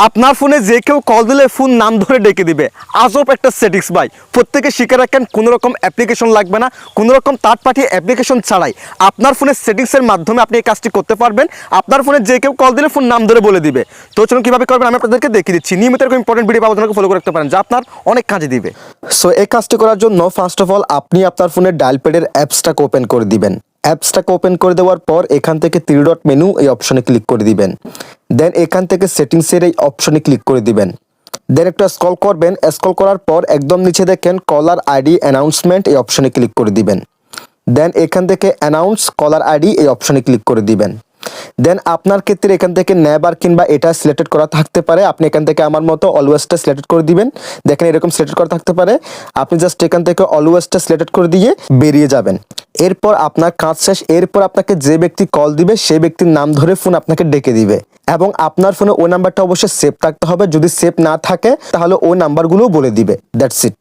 আপনার ফোনে যে কেউ কল দিলে ফোন নাম ধরে ডেকে দিবে। আজব একটা সেটিংস ভাই। প্রত্যেকে শিখে রাখেন, কোনো রকম অ্যাপ্লিকেশন লাগবে না, কোনো রকম থার্ড পার্টি অ্যাপ্লিকেশন ছাড়াই আপনার ফোনের সেটিংসের মাধ্যমে আপনি এই কাজটি করতে পারবেন। আপনার ফোনে যে কেউ কল দিলে ফোন নাম ধরে বলে দিবে। তো চলুন কীভাবে করবেন আমি আপনাদেরকে দেখিয়ে দিচ্ছি। নিয়মিত এরকম ইম্পর্টেন্ট ভিডিও পাওয়ার জন্য ফলো করে রাখতে পারেন, যা আপনার অনেক কাজে দিবে। সো এই কাজটি করার জন্য ফার্স্ট অফ অল আপনি আপনার ফোনের ডায়াল প্যাডের অ্যাপসটাকে ওপেন করে দিবেন। অ্যাপসটাকে ওপেন করে দেওয়ার পর এখান থেকে 3 ডট মেনু এই অপশনে ক্লিক করে দিবেন। দেন এখান থেকে সেটিংসের এই অপশনে ক্লিক করে দিবেন। দেন একটু স্ক্রল করবেন। স্ক্রল করার পর একদম নিচে দেখেন কলার আইডি অ্যানাউন্সমেন্ট এই অপশনে ক্লিক করে দিবেন। দেন এখান থেকে অ্যানাউন্স কলার আইডি এই অপশনে ক্লিক করে দিবেন। দেন আপনার ক্ষেত্রে এখান থেকে নেবার কিংবা এটা সিলেক্টেড করা থাকতে পারে। আপনি এখান থেকে আমার মতো অলওয়েজটা সিলেক্টেড করে দিবেন। দেখেন এরকম সিলেক্টেড করা থাকতে পারে। আপনি জাস্ট এখান থেকে অলওয়েজটা সিলেক্টেড করে দিয়ে বেরিয়ে যাবেন। এরপর আপনার কাজ শেষ। এরপর আপনাকে যে ব্যক্তি কল দিবে সেই ব্যক্তির নাম ধরে ফোন আপনাকে ডেকে দিবে এবং আপনার ফোনে ওই নাম্বারটা অবশ্যই সেভ থাকতে হবে। যদি সেভ না থাকে তাহলে ওই নাম্বারগুলোও বলে দিবে। That's it.